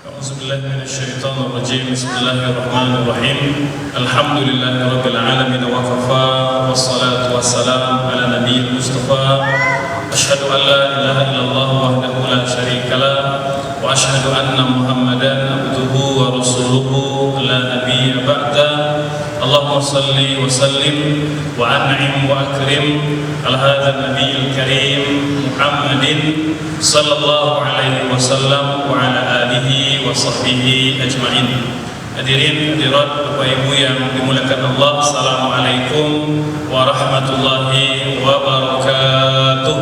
A'udzubillahi minasyaitonirrajim. Bismillahirrahmanirrahim. Alhamdulillahirabbil alamin wa kafa wassalatu wassalamu ala nabiyil mustafa. Asyhadu an la ilaha illallah wahdahu la syarikalah wa asyhadu anna Muhammadan abduhu wa rasuluhu la nabiyya ba'da. Allahumma salli wa sallim wa an'im wa akrim ala hadzal nabiyil karim Muhammadin sallallahu alaihi wasallam wa ala alihi wa sahbihi ajma'in. Hadirin hadirat Bapak Ibu yang dimuliakan Allah, assalamualaikum warahmatullahi wabarakatuh.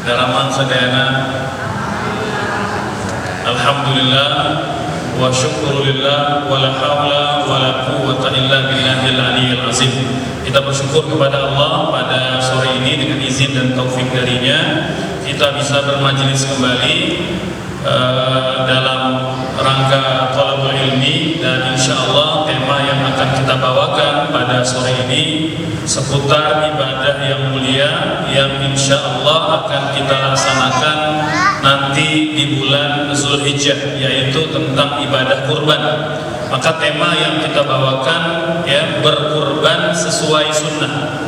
Dalaman sadayana alhamdulillah wa syukurulillah wa la hawla wa la quwwata illa billahil aliyyil azim. Kita bersyukur kepada Allah pada sore ini dengan izin dan taufik darinya kita bisa bermajelis kembali dalam rangka thalabul ilmi, dan insyaallah tema yang akan kita bawakan pada sore ini seputar ibadah yang mulia yang insyaallah akan kita laksanakan nanti di bulan Zulhijjah, yaitu tentang ibadah kurban. Maka tema yang kita bawakan ya, berkurban sesuai sunnah.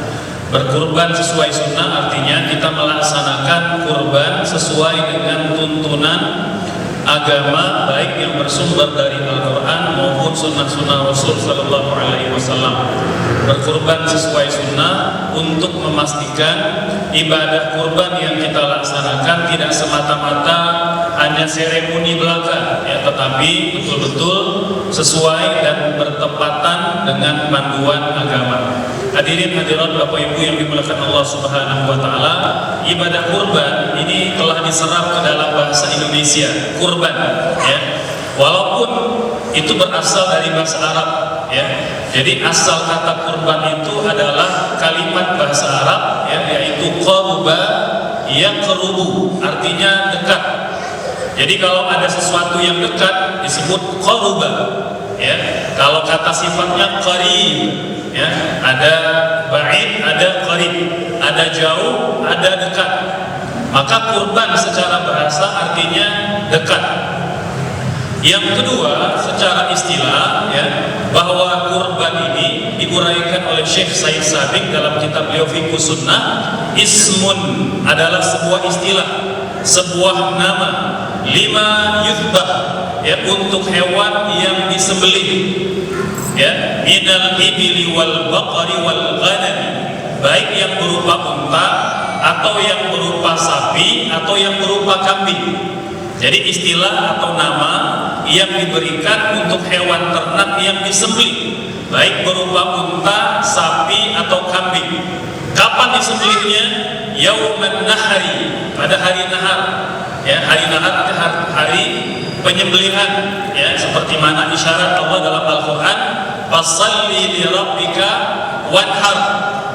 Berkurban sesuai sunnah artinya kita melaksanakan kurban sesuai dengan tuntunan agama, baik yang bersumber dari Al-Quran maupun sunnah-sunnah Rasul Sallallahu Alaihi Wasallam. Berkurban sesuai sunnah untuk memastikan ibadah kurban yang kita laksanakan tidak semata-mata hanya seremoni belaka, ya, tetapi betul-betul sesuai dan bertepatan dengan panduan agama. Hadirin hadirat Bapak Ibu yang dimuliakan Allah Subhanahu wa taala, ibadah kurban ini telah diserap ke dalam bahasa Indonesia, kurban ya. Walaupun itu berasal dari bahasa Arab ya. Jadi asal kata kurban itu adalah kalimat bahasa Arab ya, yaitu qaruba yaqrubu, artinya dekat. Jadi kalau ada sesuatu yang dekat disebut qaruba ya. Kalau kata sifatnya qarib ya, ada ba'id, ada qarib, ada jauh, ada dekat. Maka kurban secara bahasa artinya dekat. Yang kedua, secara istilah ya, bahwa kurban ini diuraikan oleh Syekh Said Sabiq dalam kitab beliau Fiqhus Sunnah. Ismun adalah sebuah istilah, sebuah nama, lima yuzbah ya, untuk hewan yang disembelih ya, minal ibili wal baqari wal ghanami, baik yang berupa unta atau yang berupa sapi atau yang berupa kambing. Jadi istilah atau nama yang diberikan untuk hewan ternak yang disembelih, baik berupa unta, sapi atau kambing. Kapan disembelihnya? Yauman nahari, pada hari nahar ya. Hari nahar itu hari penyembelihan ya, seperti mana isyarat Allah dalam Al-Quran, fasalli li rabbika wanhar.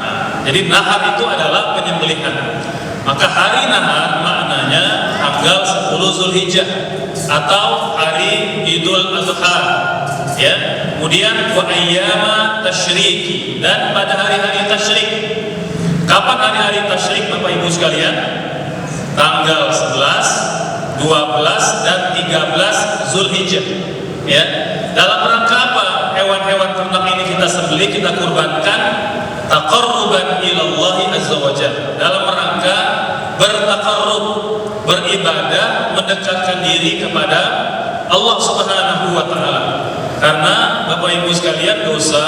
Nah, jadi nahar itu adalah penyembelihan. Maka hari nahar maknanya tanggal 10 Zulhijjah atau hari Idul Adha ya. Kemudian wa ayyama tasyriki, dan pada hari-hari tasyrik. Kapan hari-hari tasyrik Bapak Ibu sekalian? Tanggal 11, 12 dan 13 Zulhijjah ya. Dalam rangka apa hewan-hewan ternak ini kita sembelih, kita kurbankan? Taqarruban ilallahi azza wa jalla, dalam rangka bertaqarrub, beribadah, mendekatkan diri kepada Allah Subhanahu wa taala. Karena Bapak Ibu sekalian, dosa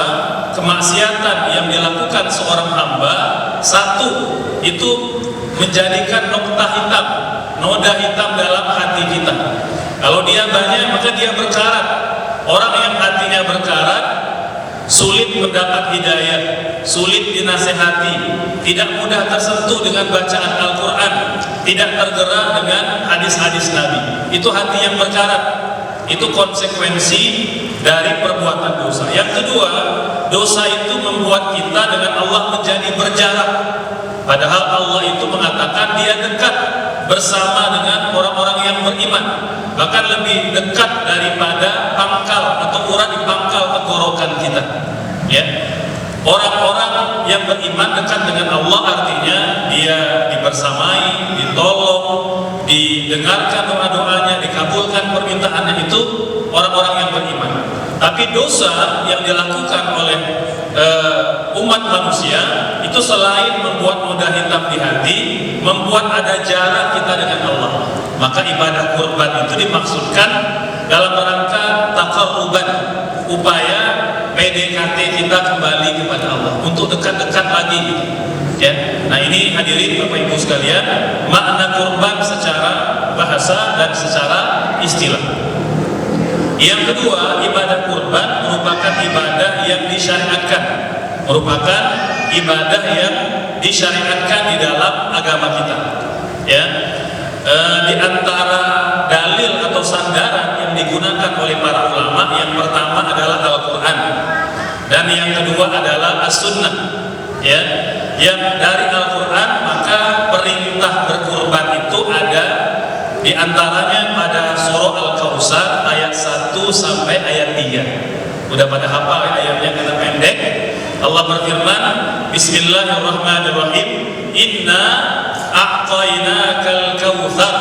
kemaksiatan yang dilakukan seorang hamba, satu itu menjadikan noda hitam dalam hati kita. Kalau dia banyak maka dia berkarat. Orang yang hatinya berkarat sulit mendapat hidayah, sulit dinasehati, tidak mudah tersentuh dengan bacaan Al-Quran, tidak tergerak dengan hadis-hadis Nabi. Itu hati yang berkarat. Itu konsekuensi dari perbuatan dosa. Yang kedua, dosa itu membuat kita dengan Allah menjadi berjarak. Padahal Allah itu mengatakan dia dekat bersama dengan orang-orang yang beriman, bahkan lebih dekat daripada pangkal atau urat di pangkal tenggorokan kita ya. Orang-orang yang beriman dekat dengan Allah artinya dia dibersamai, ditolong, didengarkan doa-doanya, dikabulkan permintaannya, itu orang-orang yang beriman. Tapi dosa yang dilakukan oleh umat manusia itu selain membuat noda hitam di hati, membuat ada jarak kita dengan Allah. Maka ibadah kurban itu dimaksudkan dalam rangka taqarruban, upaya PDKT kita kembali kepada Allah, untuk dekat-dekat lagi gitu. Ya. Nah ini hadirin Bapak Ibu sekalian, makna kurban secara bahasa dan secara istilah. Yang kedua, ibadah kurban merupakan ibadah yang disyariatkan, merupakan ibadah yang disyariatkan di dalam agama kita. Ya, di antara dalil atau sandaran yang digunakan oleh para ulama, yang pertama adalah Al-Quran, dan yang kedua adalah As-Sunnah. Ya, yang dari Al-Quran maka perintah berkurban itu ada di antaranya pada surah Al-Kautsar ayat 1 sampai ayat 3. Udah pada hafal ayatnya karena pendek. Allah berfirman, Bismillahirrahmanirrahim, Inna a'tainakal kautsar.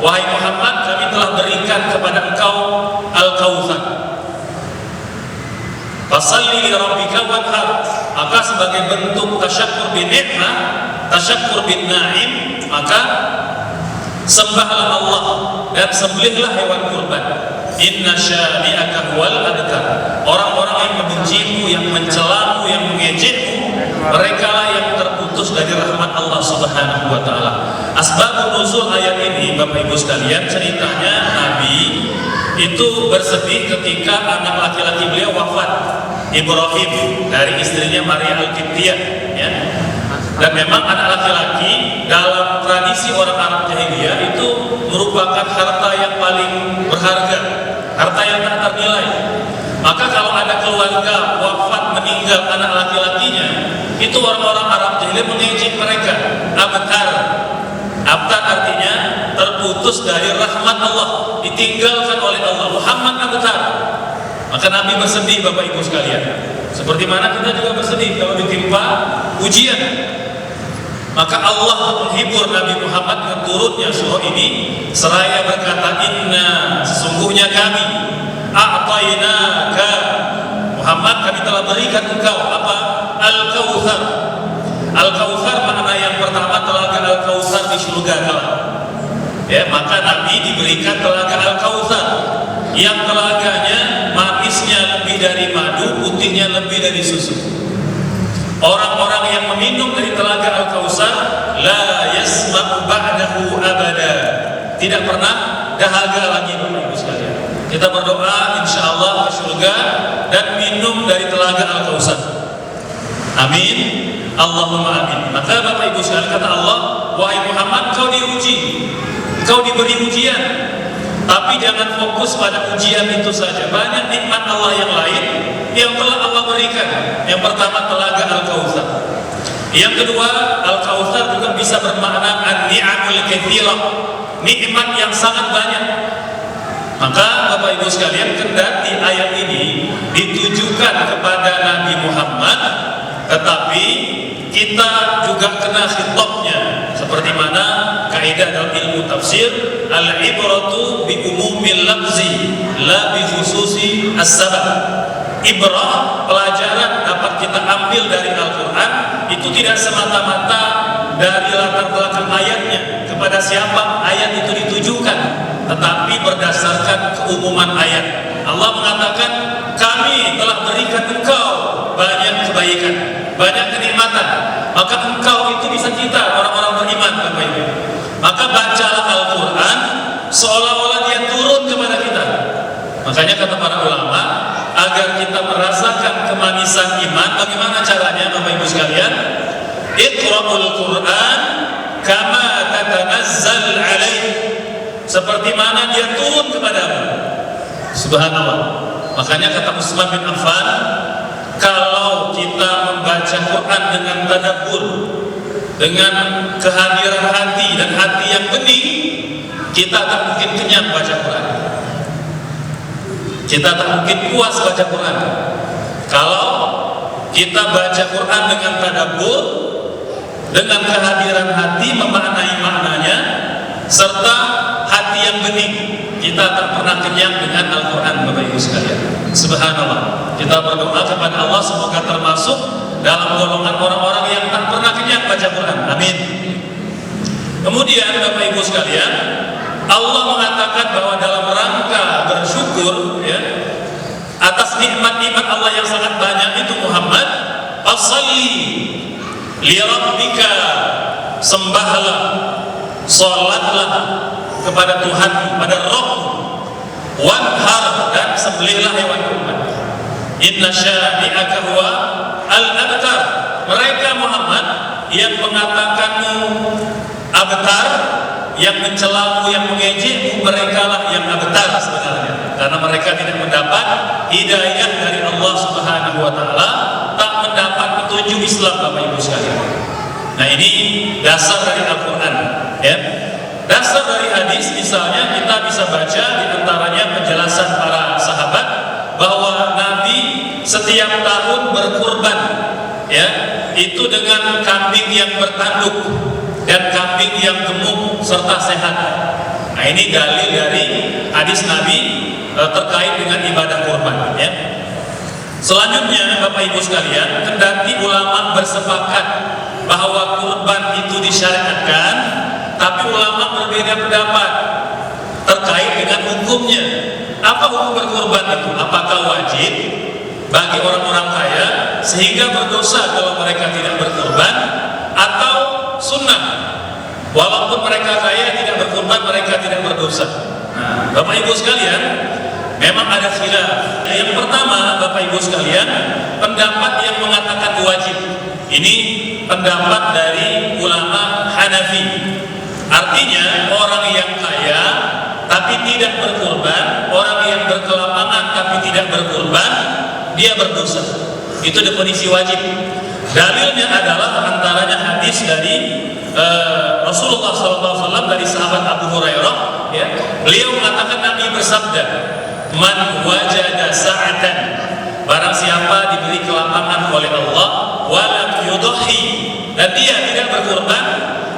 Wahai Muhammad, kami telah berikan kepada engkau Al-Kautsar. Fasalli li rabbika wanhar. Maka sebagai bentuk tasyakkur bin ni'mah, tasyakkur bin na'im, maka sembahlah Allah dan sembelihlah hewan kurban. Inna syani'aka huwal abtar. Orang-orang yang membencimu, yang mencelamu, yang mengejekmu, mereka lah yang terputus dari rahmat Allah Subhanahu wa taala. Asbabun nuzul ayat ini, Bapak Ibu sekalian, ceritanya Nabi itu bersedih ketika anak laki-laki beliau wafat, Ibrahim, dari istrinya Maria Al-Qibtiyah, ya. Dan memang anak laki-laki dalam tradisi orang Arab jahiliyah itu merupakan harta yang paling berharga, harta yang tak ternilai. Maka kalau ada keluarga wafat, meninggal anak laki-lakinya, itu orang-orang Arab jahiliyah mengejek mereka, abtar. Abtar artinya terputus dari rahmat Allah, ditinggalkan oleh Allah. Muhammad abtar. Maka Nabi bersedih, Bapak Ibu sekalian. Seperti mana kita juga bersedih kalau ditimpa ujian. Maka Allah menghibur Nabi Muhammad dengan turunnya surah ini seraya berkata, Inna, sesungguhnya kami a'tainaka Muhammad, kami telah berikan engkau apa? Al-Kautsar. Al-Kautsar makna yang pertama telaga Al-Kautsar di surga kelak. Ya, maka Nabi diberikan telaga Al-Kautsar yang telaganya manisnya lebih dari madu, putihnya lebih dari susu. Orang-orang yang meminum dari telaga Al-Kautsar la yasma'u ba'dahu abada, tidak pernah dahaga lagi, Bapak Ibu sekalian. Kita berdoa insyaallah ke surga dan minum dari telaga Al-Kautsar. Amin, Allahumma amin. Maka Bapak Ibu sekalian, kata Allah, wahai Muhammad, kau diuji, kau diberi ujian, tapi jangan fokus pada ujian itu saja. Banyak nikmat Allah yang lain yang telah Allah berikan. Yang pertama telaga Al-Kautsar. Yang kedua, Al-Kautsar juga bisa bermakna an-ni'amul katsirah, nikmat yang sangat banyak. Maka Bapak Ibu sekalian, kendati ayat ini ditujukan kepada Nabi Muhammad, tetapi kita juga kena khitabnya. Seperti mana kaidah dalam ilmu tafsir, al-ibratu bi umumil lafzi la bi khususi as-sabab. Ibrah, pelajaran dapat kita ambil dari Al-Quran itu tidak semata-mata dari latar belakang ayatnya, kepada siapa ayat itu ditujukan, tetapi berdasarkan keumuman ayat. Allah mengatakan, kami telah berikan engkau banyak kebaikan, banyak kenikmatan, maka engkau itu bisa kita, orang-orang beriman, Bapak Ibu. Maka bacalah Al-Quran seolah-olah dia turun kepada kita. Makanya kata para ulama, agar kita merasakan kemanisan iman, bagaimana caranya, Bapak Ibu sekalian? Iqra'ul Quran kama tatanazzal alaih, seperti mana dia turun kepadamu. Subhanallah. Makanya kata Utsman bin Affan, kalau kita membaca Quran dengan tadabbur, dengan kehadiran hati dan hati yang bening, kita tak mungkin kenyang baca Quran. Kita tak mungkin puas baca Quran. Kalau kita baca Quran dengan tadabbur, dengan kehadiran hati, memaknai maknanya, serta panjang dengan Al-Quran, Bapak Ibu sekalian. Subhanallah. Kita berdoa kepada Allah semoga termasuk dalam golongan orang-orang yang tak pernah kenyang baca Quran. Amin. Kemudian Bapak Ibu sekalian, Allah mengatakan bahwa dalam rangka bersyukur ya, atas nikmat-nikmat Allah yang sangat banyak itu, Muhammad, fasholli li rabbika, sembahlah, salatlah kepada Tuhan, pada Rabb, wanhar, dan sembelihlah hewan kurban. Inna syani'aka huwa al-abtar. Mereka Muhammad yang mengatakanmu abtar, yang mencelamu, yang mengejekmu, mereka lah yang abtar sebenarnya, karena mereka tidak mendapat hidayah dari Allah Subhanahu wa Ta'ala, tak mendapat petunjuk Islam, Bapak Ibu sekalian. Nah, ini dasar dari Al-Quran ya. Dasar dari hadis misalnya kita bisa baca di antaranya penjelasan para sahabat bahwa Nabi setiap tahun berkurban ya, itu dengan kambing yang bertanduk dan kambing yang gemuk serta sehat. Nah, ini dalil dari hadis Nabi terkait dengan ibadah kurban ya. Selanjutnya Bapak Ibu sekalian, kendati ulama bersepakat bahwa kurban itu disyariatkan, tapi ulama berbeda pendapat terkait dengan hukumnya. Apa hukum berkurban itu? Apakah wajib bagi orang-orang kaya sehingga berdosa kalau mereka tidak berkurban, atau sunnah walaupun mereka kaya tidak berkurban mereka tidak berdosa? Nah, Bapak Ibu sekalian, memang ada khilaf. Yang pertama, Bapak Ibu sekalian, pendapat yang mengatakan wajib ini pendapat dari ulama Hanafi. Artinya orang yang kaya tapi tidak berkurban, orang yang berkelapangan tapi tidak berkurban, dia berdosa. Itu definisi wajib. Dalilnya adalah antaranya hadis dari Rasulullah SAW dari sahabat Abu Hurairah ya. Beliau mengatakan, Nabi bersabda, man wajada sa'atan, barang siapa diberi kelapangan oleh Allah, walam yudhi, dan dia tidak berkurban,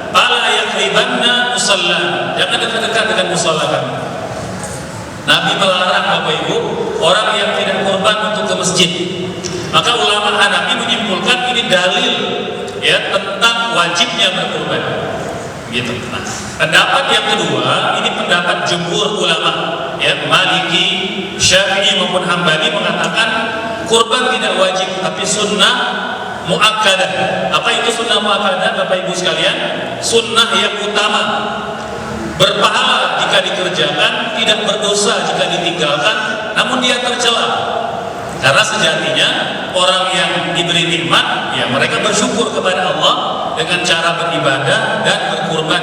fala yakribanna musalla, jangan dekat-dekat dengan musalla kami. Nabi melarang Bapak Ibu orang yang tidak kurban untuk ke masjid. Maka ulama Hanafi menyimpulkan ini dalil ya tentang wajibnya berkurban. Gitu. Nah, pendapat yang kedua, ini pendapat jumhur ulama ya, Maliki, Syafi'i maupun Hambali, mengatakan kurban tidak wajib tapi sunnah muakkadah. Apa itu sunnah muakkadah, Bapak Ibu sekalian? Sunnah yang utama, berpahala jika dikerjakan, tidak berdosa jika ditinggalkan, namun dia tercela. Karena sejatinya orang yang diberi nikmat ya mereka bersyukur kepada Allah dengan cara beribadah dan berkurban,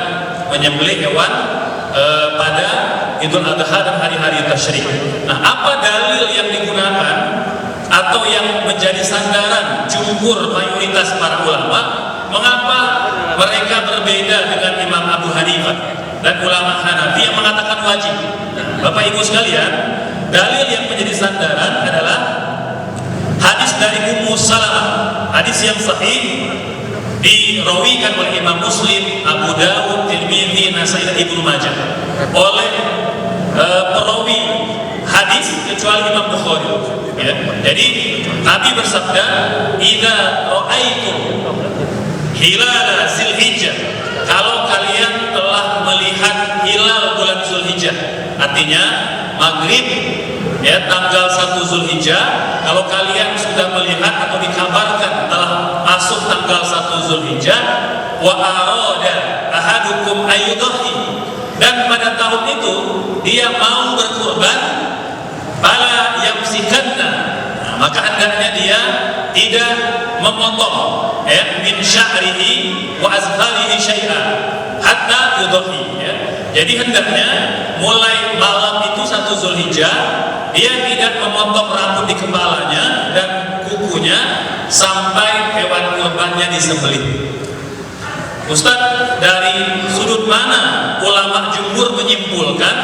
menyembelih hewan pada Idul Adha dan hari-hari tasyrik. Nah, apa dalil yang digunakan atau yang menjadi sandaran jumhur mayoritas para ulama mengapa mereka berbeda dengan Imam Abu Hanifah dan ulama Hanafi yang mengatakan wajib? Nah, Bapak Ibu sekalian, dalil yang menjadi sandaran adalah hadis dari Ummu Salamah, hadis yang sahih dirawikan oleh Imam Muslim, Abu Dawud, Tirmidzi, Nasai, dan Ibnu Majah oleh perawi hadis kecuali Imam Bukhari ya. Jadi Nabi bersabda, idza ra'aitum hilal Zulhijjah, kalau kalian telah melihat hilal bulan Zulhijjah, artinya maghrib ya tanggal 1 Zulhijjah, kalau kalian sudah melihat atau dikabarkan telah masuk tanggal 1 Zulhijjah, wa arada ahadukum ayyudhi, dan pada tahun itu dia mau berkurban, fala yamsikanna, maka hendaknya dia tidak memotong ya min sya'rihi wa azharihi syai'an hatta yudhi ya. Jadi hendaknya mulai malam itu 1 Zulhijjah dia tidak memotong rambut di kepalanya dan kukunya sampai hewan kurbannya disembelih. Ustaz, dari sudut mana ulama jumhur menyimpulkan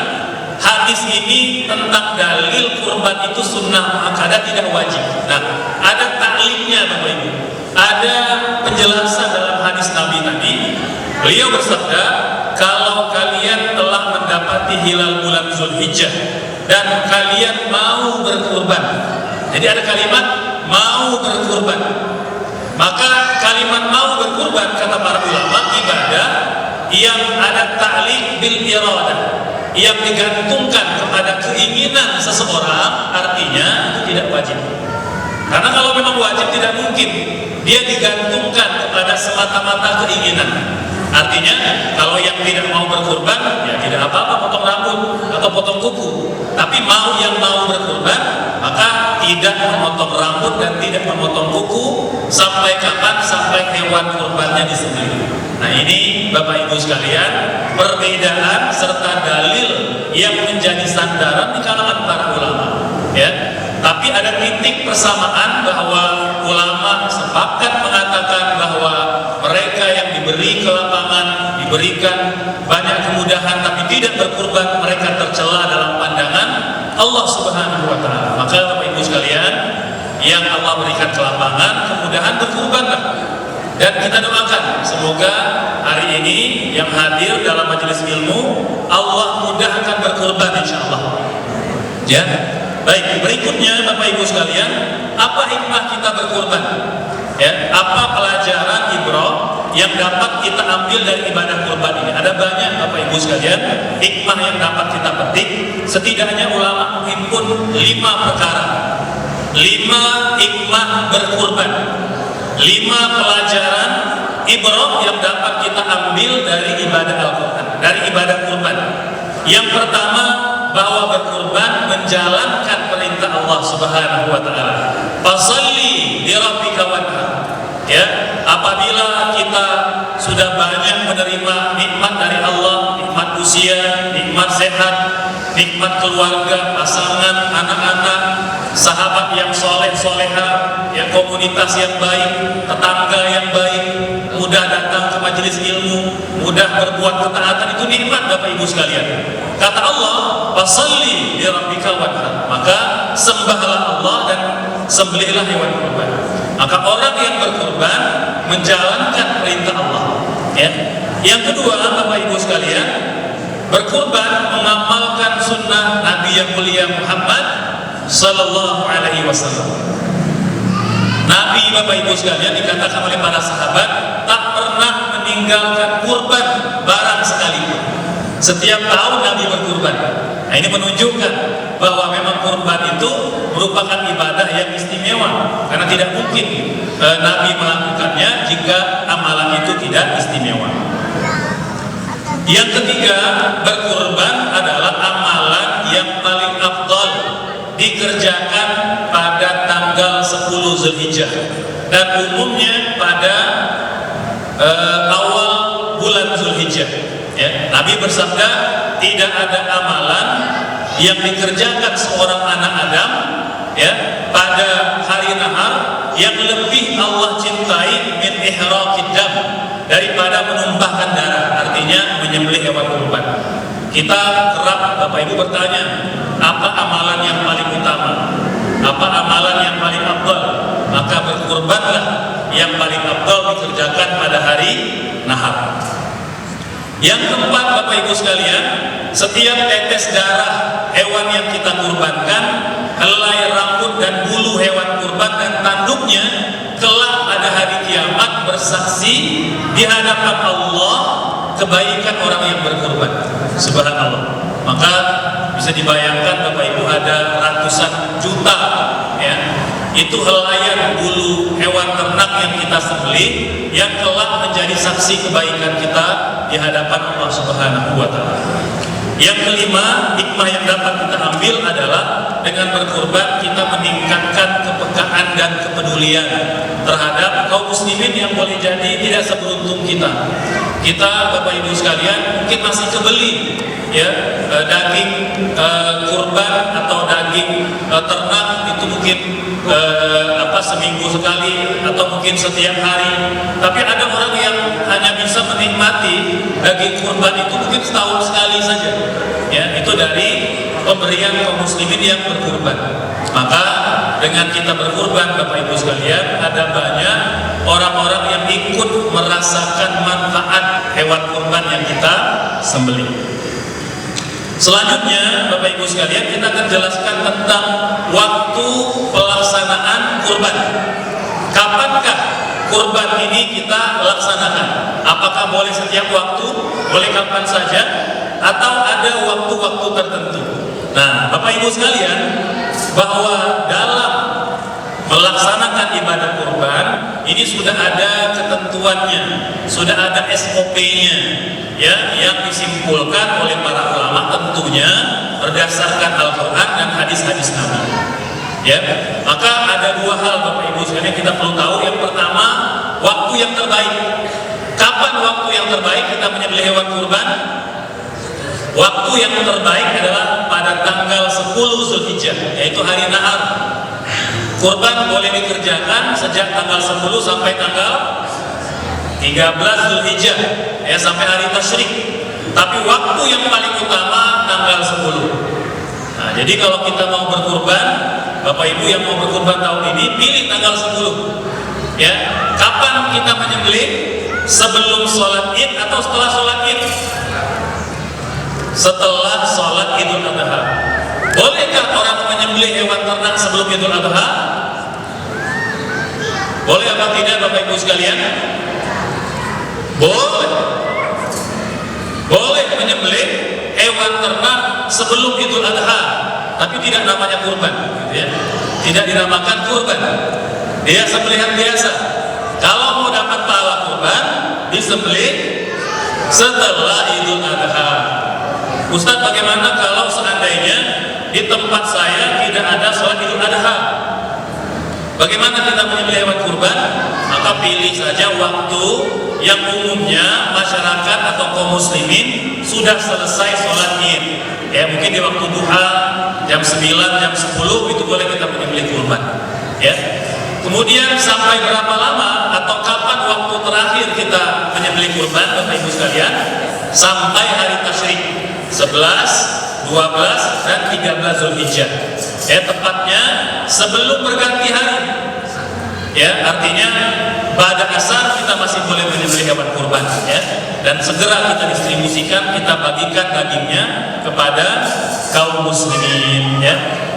hadis ini tentang dalil kurban itu sunnah muakkadah tidak wajib? Nah, ada taklimnya Bapak Ibu. Ada penjelasan dalam hadis Nabi tadi. Beliau bersabda, kalau kalian telah mendapati hilal bulan Zulhijjah dan kalian mau berkurban. Jadi ada kalimat mau berkurban. Maka kalimat mau berkurban kata para ulama ibadah yang ada ta'liq bil iradah, yang digantungkan kepada keinginan seseorang, artinya itu tidak wajib. Karena kalau memang wajib tidak mungkin dia digantungkan kepada semata-mata keinginan. Artinya kalau yang tidak mau berkurban ya tidak apa-apa potong rambut atau potong kuku. Tapi yang mau berkurban maka tidak memotong rambut dan tidak memotong kuku sampai kapan? Sampai hewan kurbannya disembelih. Nah ini Bapak Ibu sekalian, perbedaan serta dalil yang menjadi sandaran di kalangan para ulama. Ya, tapi ada titik persamaan bahwa ulama sepakat mengatakan bahwa mereka yang diberi kelapangan, diberikan banyak kemudahan tapi tidak berkurban, mereka tercela dalam pandangan Allah Subhanahu wa Ta'ala. Maka Bapak Ibu sekalian, yang Allah berikan kelapangan, kemudahan, berkurbanlah. Dan kita doakan semoga hari ini yang hadir dalam majelis ilmu Allah mudahkan berkurban insyaallah. Ya. Baik, berikutnya Bapak Ibu sekalian, apa hikmah kita berkurban? Ya, apa pelajaran ibrah yang dapat kita ambil dari ibadah kurban ini? Ada banyak Bapak Ibu sekalian hikmah yang dapat kita petik. Setidaknya ulama menghimpun 5 perkara, 5 hikmah berkurban, 5 pelajaran ibrah yang dapat kita ambil dari ibadah Al-Quran, dari ibadah kurban. Yang pertama, bahwa berkurban menjalankan perintah Allah Subhanahu wa Ta'ala. Fasalli li rabbika wanhar. Ya, apabila kita sudah banyak menerima nikmat dari Allah, nikmat usia, nikmat sehat, nikmat keluarga, pasangan, anak-anak, sahabat yang soleh soleha, ya, komunitas yang baik, tetangga yang baik, mudah datang ke majelis ilmu, mudah berbuat ketaatan, itu nikmat Bapak Ibu sekalian. Kata Allah, fasalli li rabbika wanhar, maka sembahlah Allah dan sembelihlah hewan kurban. Maka orang yang berkurban menjalankan perintah Allah. Ya. Yang kedua, Bapak Ibu sekalian, berkurban mengamalkan sunnah Nabi yang mulia Muhammad Sallallahu Alaihi Wasallam. Nabi Bapak Ibu sekalian dikatakan oleh para sahabat tak pernah meninggalkan kurban barang sekalipun. Setiap tahun Nabi berkurban. Nah ini menunjukkan bahwa memang kurban itu merupakan ibadah yang istimewa, karena tidak mungkin Nabi melakukannya jika amalan itu tidak istimewa. Yang ketiga, berkurban adalah amalan yang paling afdal dikerjakan pada tanggal 10 Zulhijjah dan umumnya pada awal bulan Zulhijjah. Ya, Nabi bersabda, tidak ada amalan yang dikerjakan seorang anak Adam ya pada hari nahar yang lebih Allah cintai min ihraqid dam, daripada menumpahkan darah, artinya menyembelih hewan kurban. Kita kerap Bapak Ibu bertanya, apa amalan yang paling utama? Apa amalan yang paling afdal? Maka berkurbanlah yang paling afdal dikerjakan pada hari nahar. Yang keempat Bapak Ibu sekalian, setiap tetes darah hewan yang kita kurbankan, helai rambut dan bulu hewan kurban dan tanduknya kelak pada hari kiamat bersaksi di hadapan Allah kebaikan orang yang berkurban. Subhanallah. Maka bisa dibayangkan Bapak Ibu ada ratusan juta ya, itu helaian bulu hewan ternak yang kita sembelih yang kelak menjadi saksi kebaikan kita di hadapan Allah Subhanahu wa Ta'ala. Yang kelima, hikmah yang dapat kita ambil adalah dengan berkurban kita meningkatkan kepekaan dan kepedulian terhadap kaum muslimin yang boleh jadi tidak seberuntung kita. Kita Bapak Ibu sekalian mungkin masih kebeli ya daging kurban atau daging ternak itu mungkin seminggu sekali atau mungkin setiap hari. Tapi ada orang yang hanya bisa menikmati daging kurban itu mungkin setahun sekali saja. Ya, itu dari pemberian kaum muslimin yang berkurban. Maka dengan kita berkurban Bapak Ibu sekalian, ada banyak orang-orang yang ikut merasakan manfaat hewan kurban yang kita sembelih. Selanjutnya, Bapak Ibu sekalian, kita akan jelaskan tentang waktu pelaksanaan kurban. Kapankah kurban ini kita laksanakan? Apakah boleh setiap waktu, boleh kapan saja, atau ada waktu-waktu tertentu? Nah, Bapak Ibu sekalian, bahwa dalam melaksanakan ibadah kurban ini sudah ada ketentuannya, sudah ada SOP-nya, ya, yang disimpulkan oleh para ulama tentunya berdasarkan Al-Quran dan hadis-hadis Nabi. Ya, maka ada dua hal Bapak Ibu sekalian kita perlu tahu. Yang pertama, waktu yang terbaik. Kapan waktu yang terbaik kita menyembelih hewan kurban? Waktu yang terbaik adalah pada tanggal 10 Zulhijjah, yaitu hari Nahar. Kurban boleh dikerjakan sejak tanggal 10 sampai tanggal 13 Zulhijjah, ya, sampai hari Tasyrik. Tapi waktu yang paling utama tanggal 10. Nah, jadi kalau kita mau berkurban, Bapak Ibu yang mau berkurban tahun ini, pilih tanggal 10. Ya, kapan kita menyembelih? Sebelum sholat Id atau setelah sholat Id? Setelah sholat Idul Adha. Bolehkah orang menyembelih hewan ternak sebelum Idul Adha? Boleh apa tidak Bapak Ibu sekalian? Boleh. Boleh menyembelih hewan ternak sebelum Idul Adha, tapi tidak namanya kurban, gitu ya. Tidak dinamakan kurban. Dia sembelihan biasa. Kalau mau dapat pahala kurban, disembelih setelah Idul Adha. Ustaz, bagaimana kalau seandainya di tempat saya tidak ada sholat Idul Adha? Bagaimana kita menyembelih hewan kurban? Maka pilih saja waktu yang umumnya masyarakat atau kaum muslimin sudah selesai sholat Id. Ya, mungkin di waktu duha jam 9, jam 10 itu boleh kita menyembelih kurban. Ya. Kemudian sampai berapa lama atau kapan waktu terakhir kita menyembelih kurban, Bapak Ibu sekalian? Sampai hari Tasyrik 11, 12, dan 13 Zulhijjah. Ya, tepatnya sebelum berganti hari. Ya, artinya pada asar kita masih boleh menyembelih hewan kurban, ya. Dan segera kita distribusikan, kita bagikan dagingnya kepada kaum muslimin, ya.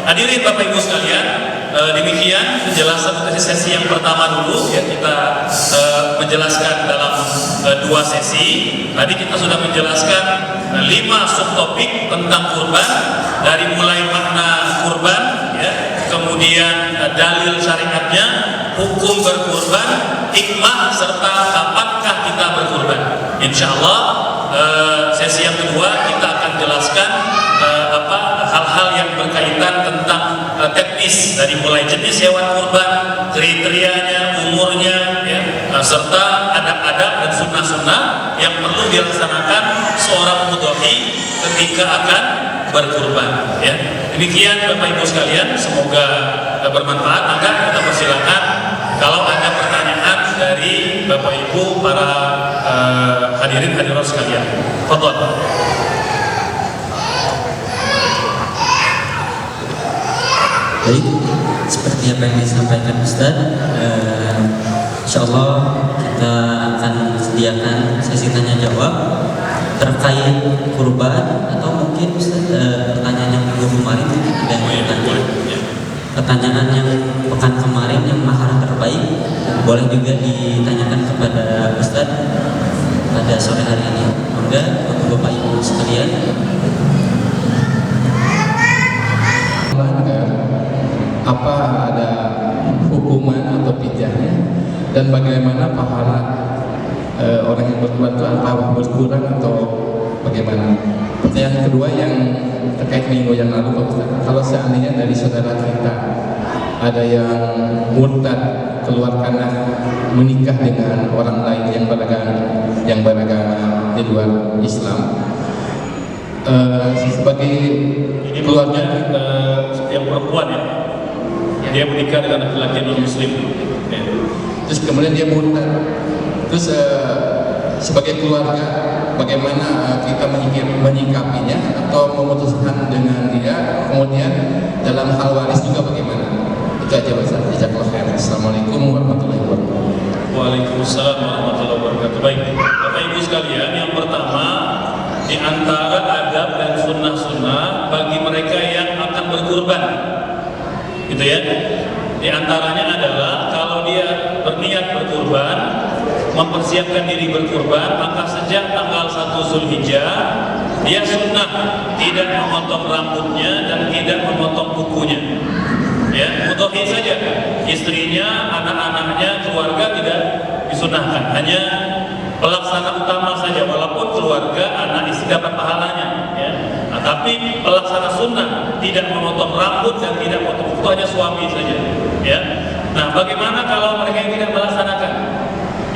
Hadirin Bapak Ibu sekalian, demikian penjelasan dari sesi yang pertama dulu, ya. Kita menjelaskan dalam 2 sesi. Tadi kita sudah menjelaskan 5 subtopik tentang kurban, dari mulai makna kurban, ya, kemudian dalil syariatnya, hukum berkurban, hikmah, serta kapankah kita berkurban. Insya Allah sesi yang kedua kita akan jelaskan hal-hal yang berkaitan tentang teknis, dari mulai jenis hewan kurban, kriterianya, umurnya, ya, serta adab-adab dan sunnah-sunnah yang perlu dilaksanakan seorang mudhohi ketika akan berkurban. Ya. Demikian Bapak Ibu sekalian, semoga bermanfaat. Maka kita persilakan kalau ada pertanyaan dari Bapak Ibu para hadirin hadirat sekalian. Fadhol. Baik, seperti apa yang disampaikan Ustaz, insyaallah kita akan sediakan sesi tanya jawab terkait kurban, atau mungkin Ustaz pertanyaan yang minggu kemarin ada pertanyaan yang pekan kemarin yang mahar terbaik boleh juga ditanyakan kepada Ustaz pada sore hari ini. Semoga untuk Bapak Ibu sekalian, apa ada hukuman atau pidahnya, dan bagaimana pahala orang yang berkurban itu, apakah berkurang atau bagaimana? Pertanyaan kedua yang terkait minggu yang lalu, Pak Ustaz, kalau seandainya dari saudara kita ada yang murtad keluar karena menikah dengan orang lain yang beragama di luar Islam, sebagai keluarga yang perempuan, ya, dia menikah dengan laki-laki non muslim, ya. Terus kemudian dia murtad, terus sebagai keluarga bagaimana kita menyikapinya atau memutuskan dengan dia, kemudian dalam hal waris juga bagaimana? Itu aja Ustaz. Assalamualaikum warahmatullahi wabarakatuh. Waalaikumsalam warahmatullahi wabarakatuh. Baik, Bapak Ibu sekalian, yang pertama, di di antara adab dan sunnah-sunnah bagi mereka yang akan berkurban, gitu ya. Di antaranya adalah kalau dia berniat berkurban, mempersiapkan diri berkurban, maka sejak tanggal 1 Zulhijjah dia sunnah tidak memotong rambutnya dan tidak memotong kukunya. Ya, mudhohi saja, istrinya, anak-anaknya, keluarga tidak disunahkan, hanya pelaksana utama saja, walaupun keluarga, anak, istri dapat pahalanya. Ya. Nah, tapi pelaksana sunnah tidak memotong rambut dan tidak memotong kuku hanya suami saja. Ya. Nah, bagaimana kalau mereka yang tidak melaksanakan?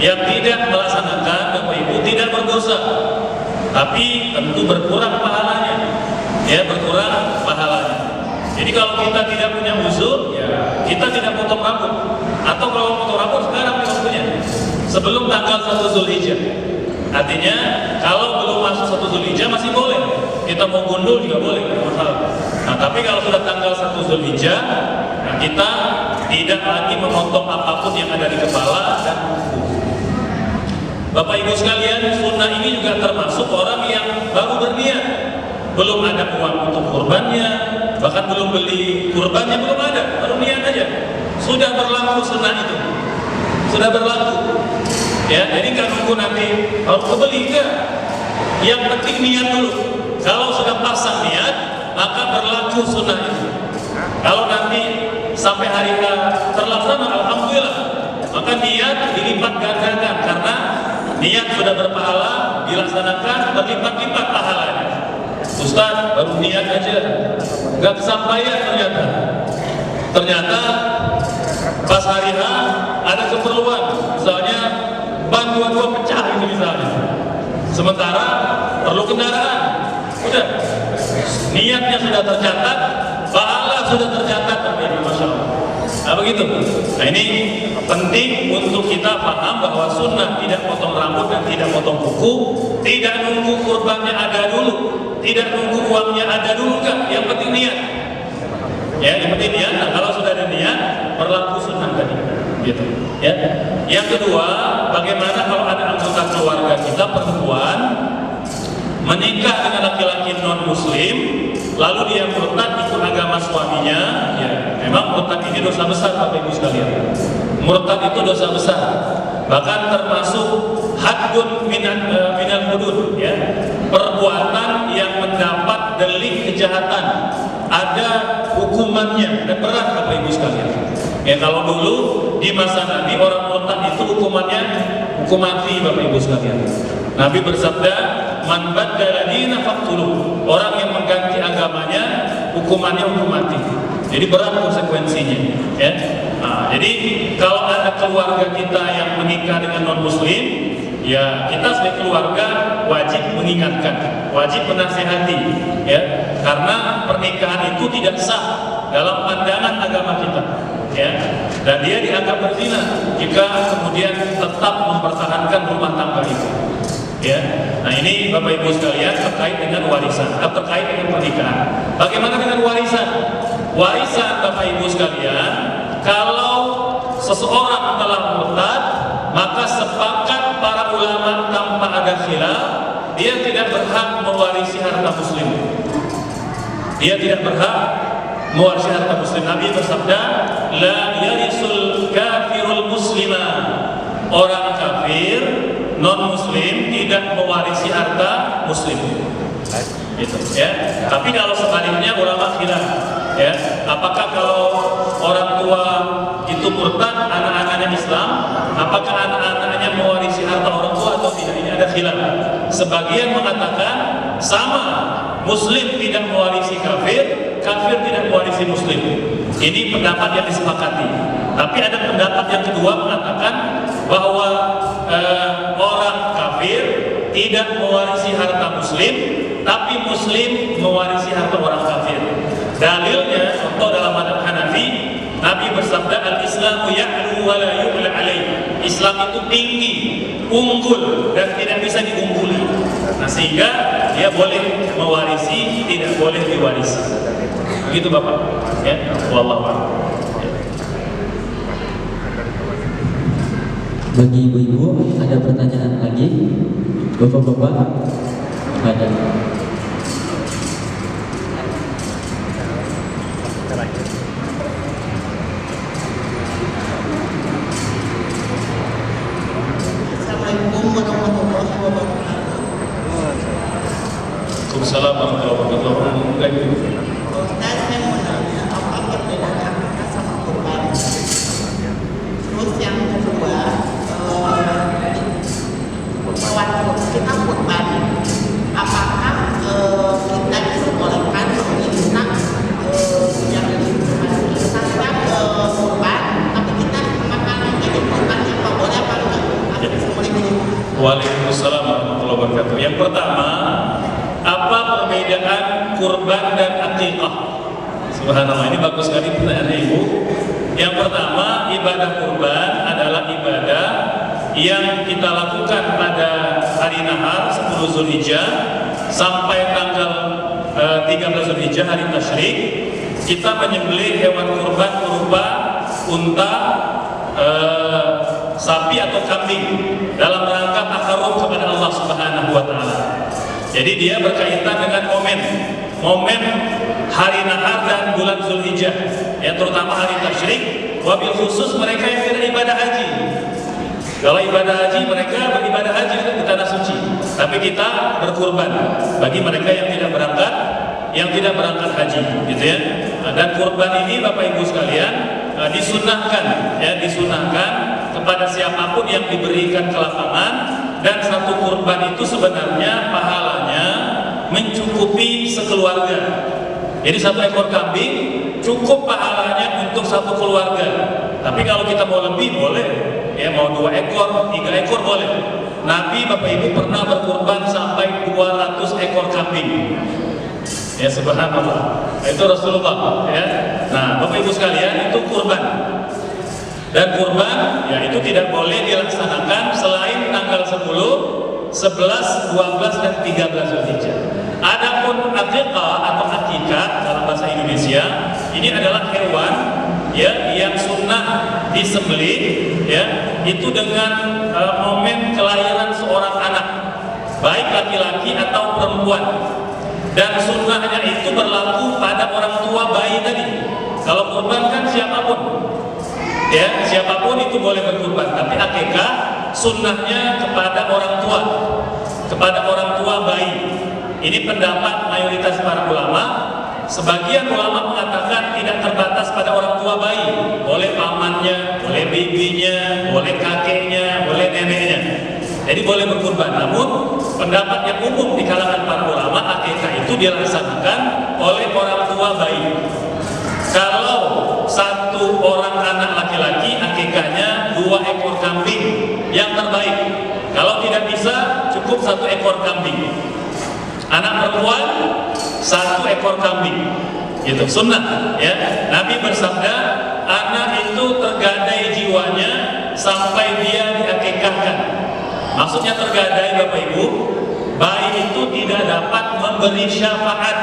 Yang tidak melaksanakan, Bapak Ibu, tidak berdosa, tapi tentu berkurang pahalanya. Ya, berkurang pahalanya. Jadi kalau kita tidak punya uzur, ya kita tidak potong rambut. Atau kalau potong rambut sekarang waktunya, sebelum tanggal 1 Zulhijjah. Artinya kalau belum masuk 1 Zulhijjah masih boleh. Kita mau gundul juga boleh, tidak masalah. Nah, tapi kalau sudah tanggal 1 Zulhijjah, nah kita tidak lagi memotong apapun yang ada di kepala dan kuku. Bapak Ibu sekalian, sunnah ini juga termasuk orang yang baru berniat, belum ada uang untuk kurbannya, bahkan belum beli kurbannya, belum ada, baru niat aja, sudah berlaku sunnah itu, sudah berlaku. Ya, jadi nggak nunggu nanti harus kebeli, enggak. Yang penting niat dulu. Kalau sudah pasang niat, maka berlaku sunnah itu. Kalau nanti sampai hari terlaksana, alhamdulillah, maka niat dilipat gandakan karena niat sudah berpahala, dilaksanakan berlipat-lipat pahalanya. Ustaz, baru niat aja, nggak kesampaian ternyata pas hari H ada keperluan, misalnya ban dua-dua pecah itu misalnya, sementara perlu kendaraan, udah niatnya sudah tercatat, pahala sudah tercatat, Masya Allah. Nah begitu. Nah ini penting untuk kita paham bahwa sunnah tidak potong rambut dan tidak potong kuku, tidak nunggu kurbannya ada dulu, tidak nunggu uangnya ada dulu, kan? Yang penting niat. Ya, yang penting niat. Nah kalau sudah ada niat, berlaku sunnah tadi. Gitu. Ya. Yang kedua, bagaimana kalau ada anggota keluarga kita perempuan menikah dengan laki-laki non Muslim, lalu dia murtad ikut agama suaminya, ya memang murtad ini dosa besar, Bapak Ibu sekalian. Murtad itu dosa besar, bahkan termasuk haddun minal hudud, ya, perbuatan yang mendapat delik kejahatan, ada hukumannya dan berat, Bapak Ibu sekalian. Ya kalau dulu di masa Nabi orang murtad itu hukumannya hukum mati, Bapak Ibu sekalian. Nabi bersabda, man baddala dina faqtuluh. Orang yang mengganti agamanya, hukumannya hukum mati. Jadi berat konsekuensinya, ya. Nah, jadi kalau ada keluarga kita yang menikah dengan non Muslim, ya kita sebagai keluarga wajib mengingatkan, wajib menasihati, ya, karena pernikahan itu tidak sah dalam pandangan agama kita, ya, dan dia dianggap berzina jika kemudian tetap mempertahankan rumah tangga itu. Ya, nah ini Bapak Ibu sekalian terkait dengan warisan, terkait dengan pernikahan. Bagaimana dengan warisan? Warisan Bapak Ibu sekalian, kalau seseorang telah murtad, maka sepakat para ulama tanpa ada khilaf, dia tidak berhak mewarisi harta muslim. Dia tidak berhak mewarisi harta muslim. Nabi bersabda, la yarisul kafirul muslimah. Orang kafir non muslim tidak mewarisi harta muslim, gitu, ya. Tapi kalau sebaliknya ulama khilaf, ya, apakah kalau orang tua itu murtad, anak-anaknya Islam, apakah anak-anaknya mewarisi harta orang tua atau tidak? Ini ada khilaf. Sebagian mengatakan sama, muslim tidak mewarisi kafir, kafir tidak mewarisi muslim. Ini pendapat yang disepakati. Tapi ada pendapat yang kedua mengatakan bahwa orang kafir tidak mewarisi harta muslim, tapi muslim mewarisi harta orang kafir. Dalilnya, contoh dalam mazhab Hanafi, Nabi bersabda, al-Islamu ya'lu wa la yu'la alaih. Islam itu tinggi, unggul dan tidak bisa diungguli. Nah, sehingga dia boleh mewarisi, tidak boleh diwarisi. Begitu Bapak, ya. Wallahu a'lam. Bagi ibu-ibu ada pertanyaan lagi, bapak-bapak, Badan. Assalamualaikum warahmatullahi wabarakatuh. Waalaikumsalam warahmatullahi wabarakatuh. Ustaz, saya mau nanya apa perbedaan akikah sama kurban? Terus yang kedua, waktu kita kurban, apakah kita diperbolehkan meminta yang disantap kurban, tapi kita makan jadi kurban apa boleh apa enggak? Assalamualaikum. Waalaikumsalam warahmatullahi wabarakatuh. Yang pertama, apa perbedaan kurban dan akikah? Subhanallah, ini bagus sekali pertanyaan Ibu. Yang pertama, ibadah kurban adalah ibadah yang kita lakukan pada hari nahar 10 Zulhijjah sampai tanggal 13 Zulhijjah hari tasyrik. Kita menyembelih hewan kurban berupa unta, sapi atau kambing dalam rangka takarrub kepada Allah Subhanahu wa taala. Jadi dia berkaitan dengan momen hari nahar dan bulan Zulhijjah, ya, terutama hari tasyrik. Wabil khusus mereka yang tidak ibadah haji. Kalau ibadah haji, mereka beribadah haji di tanah suci, tapi kita berkurban bagi mereka yang tidak berangkat haji, gitu ya. Dan kurban ini Bapak Ibu sekalian disunahkan kepada siapapun yang diberikan kelapangan, dan satu kurban itu sebenarnya pahalanya mencukupi sekeluarga. Jadi satu ekor kambing cukup pahalanya untuk satu keluarga. Tapi kalau kita mau lebih boleh, ya, mau 2 ekor, 3 ekor boleh. Nabi Bapak Ibu pernah berkurban sampai 200 ekor kambing. Ya, subhanallah. Itu Rasulullah, ya. Nah, Bapak Ibu sekalian, itu kurban. Dan kurban, ya, itu tidak boleh dilaksanakan selain tanggal 10, 11, 12 dan 13 Zulhijjah. Adapun akikah atau akikah dalam bahasa Indonesia, ini adalah hewan, ya, yang sunnah disembelih, ya, itu dengan momen kelahiran seorang anak, baik laki-laki atau perempuan. Dan sunnahnya itu berlaku pada orang tua bayi tadi. Kalau kurban kan siapapun, ya, siapapun itu boleh berkurban. Tapi akikah sunnahnya kepada orang tua bayi. Ini pendapat mayoritas para ulama. Sebagian ulama mengatakan tidak terbatas pada orang tua bayi, boleh pamannya, boleh bibinya, boleh kakeknya, boleh neneknya. Jadi boleh berkurban. Namun pendapat yang umum di kalangan para ulama, akikah itu dilaksanakan oleh orang tua bayi. Kalau satu orang anak laki-laki, akikahnya 2 ekor kambing yang terbaik. Kalau tidak bisa, cukup 1 ekor kambing. Anak perempuan 1 ekor kambing, gitu, sunnah, ya. Nabi bersabda, anak itu tergadai jiwanya sampai dia diakikahkan. Maksudnya tergadai Bapak Ibu, bayi itu tidak dapat memberi syafaat,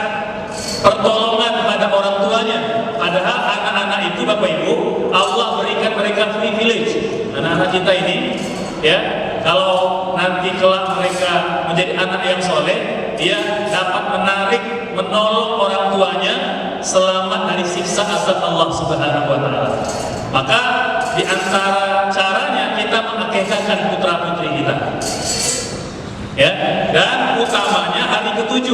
pertolongan pada orang tuanya. Padahal anak-anak itu Bapak Ibu, Allah berikan mereka privilege. Anak-anak kita ini, ya, kalau nanti kelak mereka menjadi anak yang soleh, dia dapat menolong orang tuanya selamat dari siksa azab Allah Subhanahu wa taala. Maka di antara caranya kita mengakikahkan putra-putri kita. Ya, dan utamanya hari ke-7,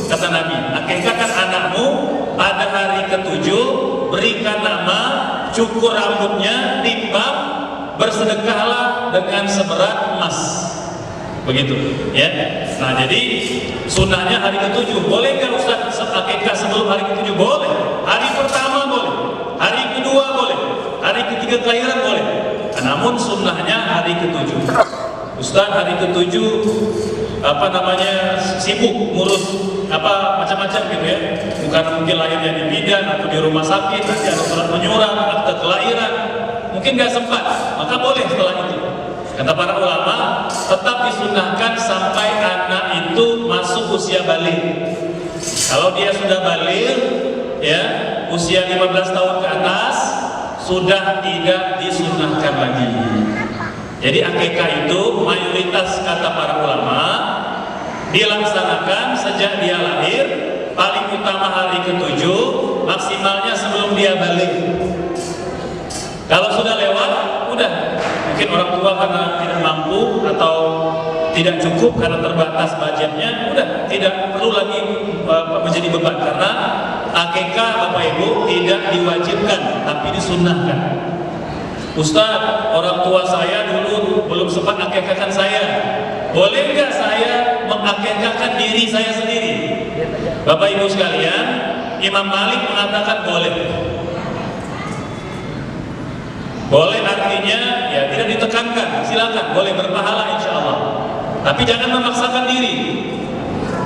kata Nabi, akikahkan anakmu pada hari ke-7, berikan nama, cukur rambutnya, timbang, bersedekahlah dengan seberat emas. Begitu, ya. Nah, jadi sunnahnya hari ke-7. Boleh nggak Ustaz akikah sebelum hari ke-7? Boleh. Hari pertama boleh, hari kedua boleh, hari ketiga kelahiran boleh. Namun sunnahnya hari ke-7. Ustaz hari ke-7 sibuk ngurus macam-macam gitu, ya. Bukan mungkin lahirnya di bidan atau di rumah sakit, nanti ada surat menyurat, akte kelahiran, mungkin nggak sempat, maka boleh setelah itu. Kata para ulama, tetap disunnahkan sampai anak itu masuk usia balik. Kalau dia sudah balik, ya, usia 15 tahun ke atas, sudah tidak disunnahkan lagi. Jadi akikah itu mayoritas kata para ulama dilaksanakan sejak dia lahir, paling utama hari ke-7, maksimalnya sebelum dia balik. Kalau sudah lewat, udah. Mungkin orang tua karena tidak mampu atau tidak cukup karena terbatas budgetnya, udah tidak perlu lagi menjadi beban, karena akikah Bapak Ibu tidak diwajibkan tapi disunnahkan. Ustaz, orang tua saya dulu belum sempat akikahkan saya, boleh nggak saya mengakikahkan diri saya sendiri? Bapak Ibu sekalian, Imam Malik mengatakan boleh. Boleh artinya ya tidak ditekankan, silakan, boleh, berpahala insya Allah. Tapi jangan memaksakan diri,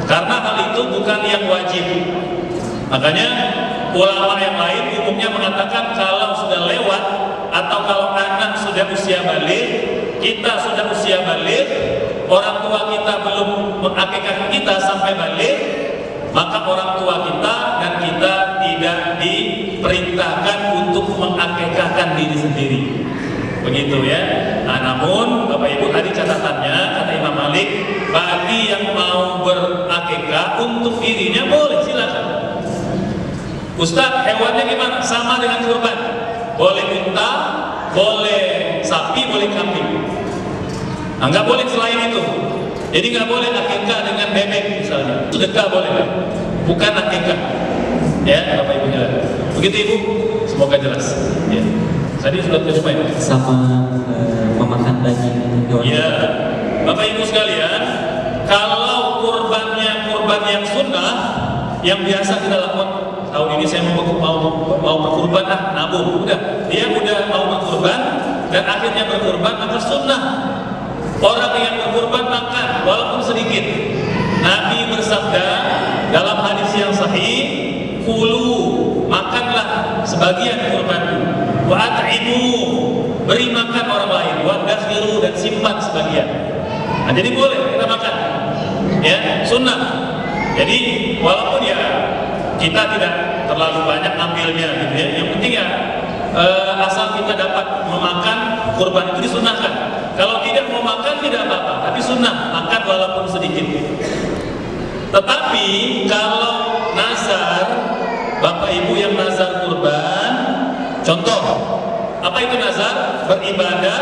karena hal itu bukan yang wajib. Makanya ulama yang lain umumnya mengatakan kalau sudah lewat atau kalau anak sudah usia balik, kita sudah usia balik, orang tua kita belum mengakikahkan kita sampai balik, maka orang tua kita dan kita tidak diperintahkan untuk mengakikahkan diri sendiri. Begitu ya. Nah, namun Bapak Ibu tadi catatannya kata Imam Malik, bagi yang mau berakikah untuk dirinya boleh, silakan. Ustaz, hewannya gimana? Sama dengan kurban. Boleh unta, boleh sapi, boleh kambing. Nah, nggak boleh selain itu. Jadi nggak boleh akikah dengan bebek misalnya. Sedekah boleh, bukan akikah. Ya, Bapak Ibu jelas. Begitu Ibu, semoga jelas. Ya. Tadi sudah terjemah ya? Sama memakan daging hewan. Ya, Bapak Ibu sekalian, kalau kurbannya kurban yang sunnah, yang biasa kita lakukan, tahun ini saya mau berkurban, nabung, udah, dia udah mau berkurban dan akhirnya berkurban, maka sunnah orang yang berkurban makan walaupun sedikit. Nabi bersabda dalam hadis yang sahih, kulu, makanlah sebagian kurbanmu, wa at'imu, beri makan orang lain, wa dakhiru, dan simpan sebagian. Nah, jadi boleh kita makan, ya, sunnah. Jadi walaupun ya kita tidak terlalu banyak ambilnya gitu ya, yang penting ya asal kita dapat memakan kurban itu disunnahkan. Kalau tidak mau makan tidak apa-apa, tapi sunnah makan walaupun sedikit. Tetapi kalau nazar, Bapak Ibu yang nazar kurban, contoh, apa itu nazar? Beribadah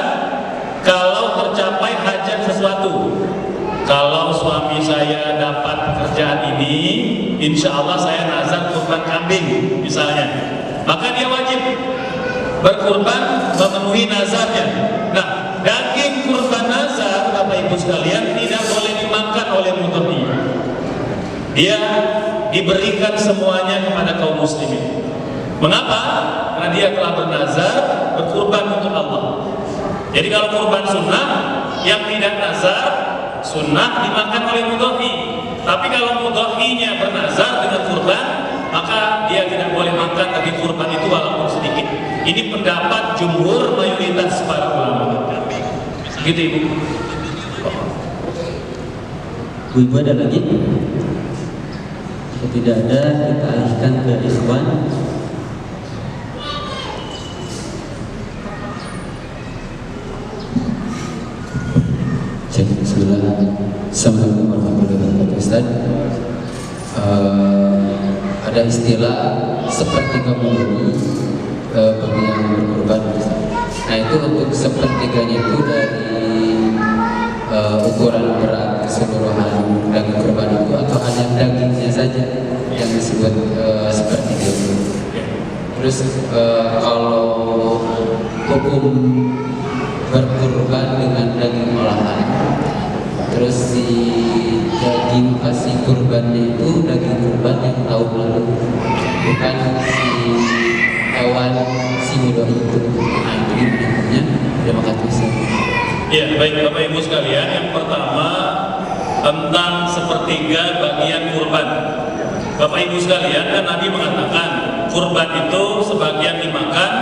kalau tercapai hajat sesuatu. Kalau suami saya dapat pekerjaan ini, insya Allah saya nazar kurban kambing misalnya, maka dia wajib berkurban memenuhi nazarnya. Nah, daging kurban nazar, Bapak Ibu sekalian, tidak boleh dimakan oleh mudhani. Dia diberikan semuanya kepada kaum muslimin. Mengapa? Karena dia telah bernazar berkurban untuk Allah. Jadi kalau kurban sunnah, yang tidak nazar sunnah dimakan oleh mudhani. Tapi kalau mudhaninya bernazar dengan kurban, maka dia tidak boleh makan daging kurban itu walaupun sedikit. Ini pendapat jumhur mayoritas para ulama. Gitu Ibu. Bu-ibu ada lagi? Jika tidak ada, kita alihkan ke ikhwan. Bismillah. Assalamualaikum warahmatullahi wabarakatuh. Ustaz, ada istilah sepertiga murni bagi yang berkurban. Nah, itu untuk sepertiganya itu dari ukuran berat keseluruhan daging kurban itu, atau hanya dagingnya saja yang disebut sepertiga itu. Terus kalau hukum berkurban dengan daging olahan, terus si daging kasih kurbannya itu daging kurban yang tahun lalu, bukan si hewan si mudhani itu. Nah, itu intinya. Terima kasih. Ya, baik Bapak Ibu sekalian, yang pertama tentang sepertiga bagian kurban. Bapak Ibu sekalian, kan Nabi mengatakan kurban itu sebagian dimakan,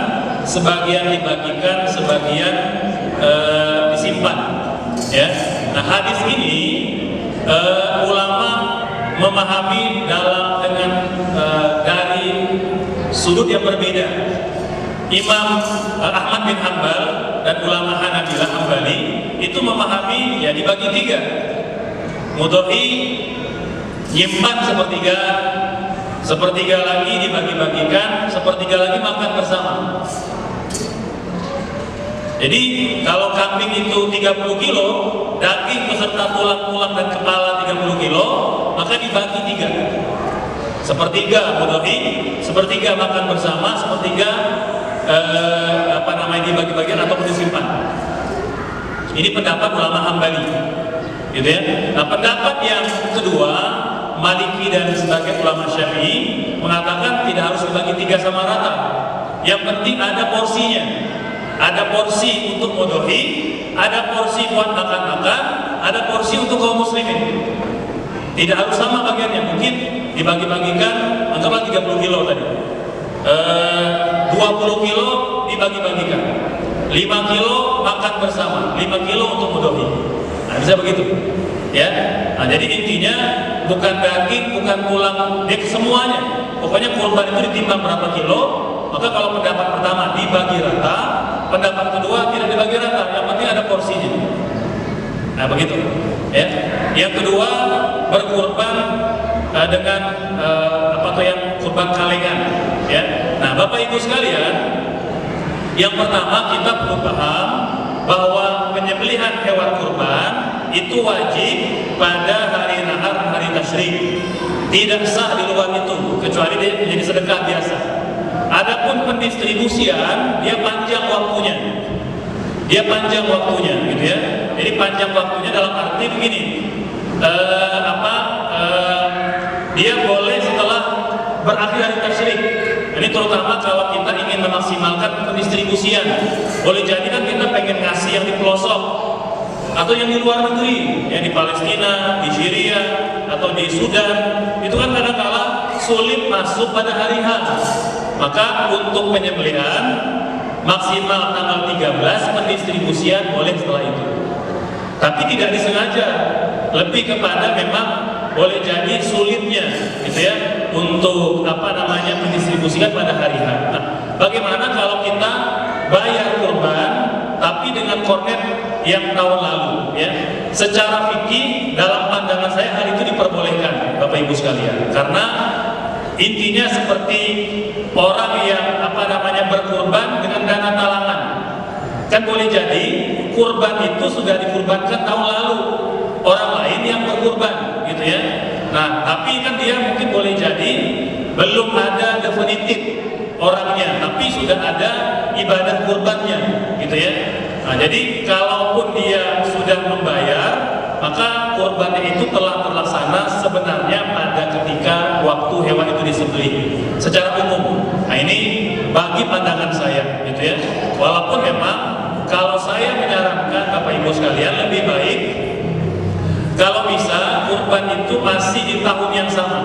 sebagian dibagikan, sebagian disimpan. Ya, nah hadis ini ulama memahami dari sudut yang berbeda. Imam Ahmad bin Hanbal dan ulama Hanabilah Hambali itu memahami ya dibagi tiga. Mudhohi nyimpan sepertiga lagi dibagi-bagikan, sepertiga lagi makan bersama. Jadi kalau kambing itu 30 kilo, daging beserta tulang-tulang dan kepala 30 kilo, maka dibagi 3. Sepertiga mudhohi, sepertiga makan bersama, sepertiga dibagi-bagikan ataupun disimpan. Ini pendapat ulama Hambali, gitu ya. Nah, pendapat yang kedua, Maliki dan sebagian ulama Syafi'i mengatakan tidak harus dibagi 3 sama rata. Yang penting ada porsinya. Ada porsi untuk mudhohi, ada porsi buat makan-makan, ada porsi untuk kaum muslimin. Tidak harus sama bagiannya, mungkin dibagi-bagikan, anggaplah 30 kilo tadi. 20 kilo dibagi-bagikan, 5 kilo makan bersama, 5 kilo untuk mudhohi. Nah, bisa begitu, ya. Nah, jadi intinya bukan daging, bukan tulang, dia semuanya. Pokoknya kurban itu ditimbang berapa kilo. Maka kalau pendapat pertama dibagi rata, pendapat kedua tidak dibagi rata, yang penting ada porsinya. Nah, begitu, ya. Yang kedua, berkurban dengan yang kurban kalengan, ya. Nah, Bapak Ibu sekalian, yang pertama kita perlu paham bahwa penyembelihan hewan kurban itu wajib pada hari nahar, hari tasyrik. Tidak sah di luar itu, kecuali dia menjadi sedekah biasa. Adapun pendistribusian, dia panjang waktunya. Gitu ya. Jadi panjang waktunya dalam arti begini. Dia boleh setelah berakhir hari tasyrik. Ini terutama kalau kita ingin memaksimalkan pendistribusian. Boleh jadi kan kita pengen ngasih yang di pelosok atau yang di luar negeri, yang di Palestina, di Syria, atau di Sudan. Itu kan kadang-kala sulit masuk pada hari H. Maka untuk penyembelihan maksimal tanggal 13, pendistribusian boleh setelah itu. Tapi tidak disengaja, lebih kepada memang boleh jadi sulitnya, gitu ya, untuk pendistribusikan pada hari H. Nah, bagaimana kalau kita bayar kurban tapi dengan kornet yang tahun lalu, ya? Secara fikih dalam pandangan saya hari itu diperbolehkan, Bapak Ibu sekalian, karena intinya seperti orang yang berkurban dengan dana talangan. Kan boleh jadi kurban itu sudah dikurbankan tahun lalu, orang lain yang berkurban, gitu ya. Nah, tapi kan dia mungkin boleh jadi belum ada definitif orangnya, tapi sudah ada ibadah kurbannya, gitu ya. Nah, jadi kalaupun dia sudah membayar, maka kurbannya itu telah terlaksana sebenarnya pada ketika waktu hewan itu disembelih secara umum. Nah, ini bagi pandangan saya, gitu ya. Walaupun memang kalau saya menyarankan Bapak Ibu sekalian lebih baik kalau bisa kurban itu masih di tahun yang sama.